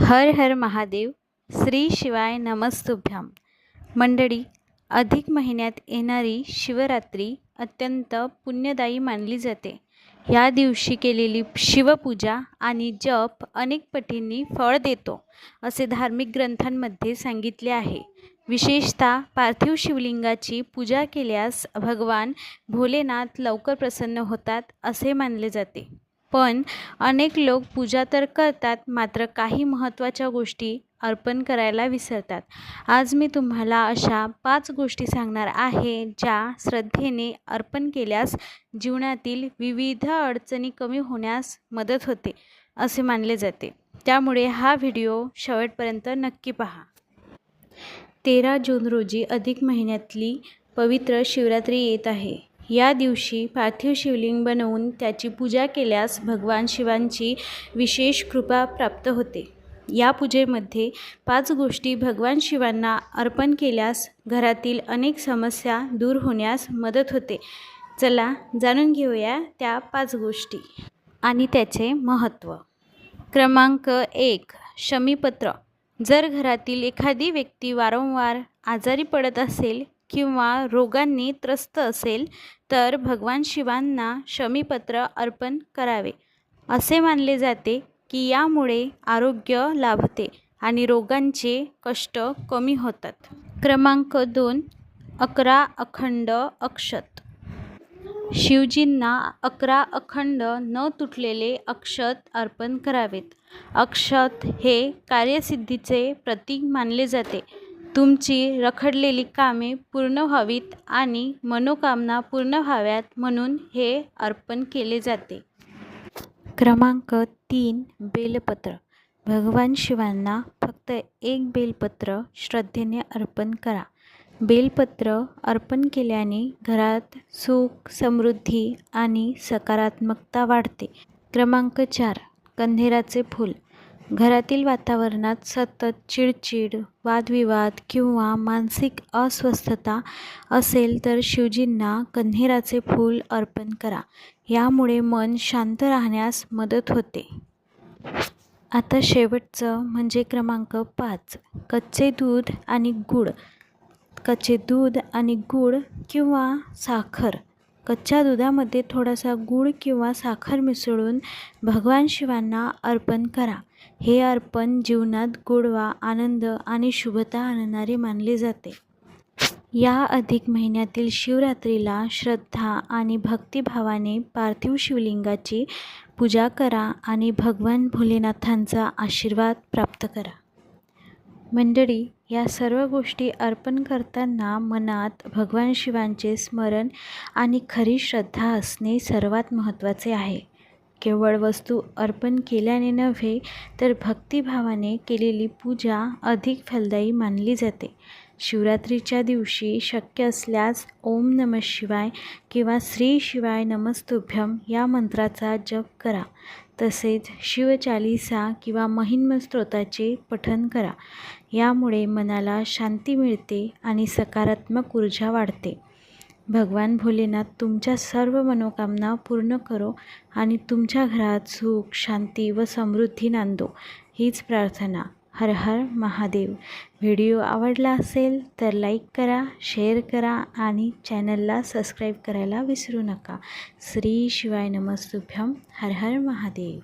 हर हर महादेव. श्री शिवाय नमस्तुभ्याम. मंडळी, अधिक महिन्यात येणारी शिवरात्री अत्यंत पुण्यदायी मानली जाते. या दिवशी केलेली शिवपूजा आणि जप अनेक पटींनी फळ देतो असे धार्मिक ग्रंथांमध्ये सांगितले आहे. विशेषतः पार्थिव शिवलिंगाची पूजा केल्यास भगवान भोलेनाथ लवकर प्रसन्न होतात असे मानले जाते. पण अनेक लोक पूजा तर करतात, मात्र काही महत्त्वाच्या गोष्टी अर्पण करायला विसरतात. आज मी तुम्हाला अशा 5 गोष्टी सांगणार आहे ज्या श्रद्धेने अर्पण केल्यास जीवनातील विविध अडचणी कमी होण्यास मदत होते असे मानले जाते. त्यामुळे हा व्हिडिओ शेवटपर्यंत नक्की पहा. 13 जून रोजी अधिक महिन्यातली पवित्र शिवरात्री येत आहे. या दिवशी पार्थिव शिवलिंग बनवून त्याची पूजा केल्यास भगवान शिवांची विशेष कृपा प्राप्त होते. या पूजेमध्ये 5 गोष्टी भगवान शिवांना अर्पण केल्यास घरातील अनेक समस्या दूर होण्यास मदत होते. चला जाणून घेऊया त्या 5 गोष्टी आणि त्याचे महत्त्व. क्रमांक 1. शमीपत्र. जर घरातील एखादी व्यक्ती वारंवार आजारी पडत असेल किंवा रोगांनी त्रस्त असेल तर भगवान शिवांना शमीपत्र अर्पण करावे. असे मानले जाते की यामुळे आरोग्य लाभते आणि रोगांचे कष्ट कमी होतात. क्रमांक 2. 11 अखंड अक्षत. शिवजींना 11 अखंड न तुटलेले अक्षत अर्पण करावेत. अक्षत हे कार्यसिद्धीचे प्रतीक मानले जाते. तुमची रखडलेली कामे पूर्ण व्हावीत आणि मनोकामना पूर्ण व्हाव्यात म्हणून हे अर्पण केले जाते. क्रमांक 3. बेलपत्र. भगवान शिवांना फक्त 1 बेलपत्र श्रद्धेने अर्पण करा. बेलपत्र अर्पण केल्याने घरात सुख, समृद्धी आणि सकारात्मकता वाढते. क्रमांक 4. कण्हेराचे फूल. घरातील वातावरणात सतत चिडचिड, वादविवाद किंवा मानसिक अस्वस्थता असेल तर शिवजींना कण्हेराचे फूल अर्पण करा. यामुळे मन शांत राहण्यास मदत होते. आता शेवटचं म्हणजे क्रमांक 5. कच्चे दूध आणि गूळ. कच्चे दूध आणि गूळ किंवा साखर. कच्च्या दुधामध्ये थोडासा गूळ किंवा साखर मिसळून भगवान शिवांना अर्पण करा. हे अर्पण जीवनात गोडवा, आनंद आणि शुभता आणणारे मानले जाते. या अधिक महिन्यातील शिवरात्रीला श्रद्धा आणि भक्तिभावाने पार्थिव शिवलिंगाची पूजा करा आणि भगवान भोलेनाथांचा आशीर्वाद प्राप्त करा. मंडळी, या सर्व गोष्टी अर्पण करताना मनात भगवान शिवांचे स्मरण आणि खरी श्रद्धा असणे सर्वात महत्त्वाचे आहे. केवळ वस्तू अर्पण केल्याने नव्हे तर भक्तिभावाने केलेली पूजा अधिक फलदायी मानली जाते. शिवरात्रीच्या दिवशी शक्य असल्यास ओम नमः शिवाय किंवा श्री शिवाय नमस्तुभ्यम या मंत्राचा जप करा. तसेच शिवचालीसा किंवा महिम्न स्तोत्राचे पठण करा. यामुळे मनाला शांती मिळते आणि सकारात्मक ऊर्जा वाढते. भगवान भोलेनाथ तुमच्या सर्व मनोकामना पूर्ण करो आणि तुमच्या घरात सुख, शांती व समृद्धी नांदो, हीच प्रार्थना. हर हर महादेव. व्हिडिओ आवडला असेल तर लाईक करा, शेअर करा आणि चॅनलला सबस्क्राईब करायला विसरू नका. श्री शिवाय नमस्तुभ्यम. हर हर महादेव.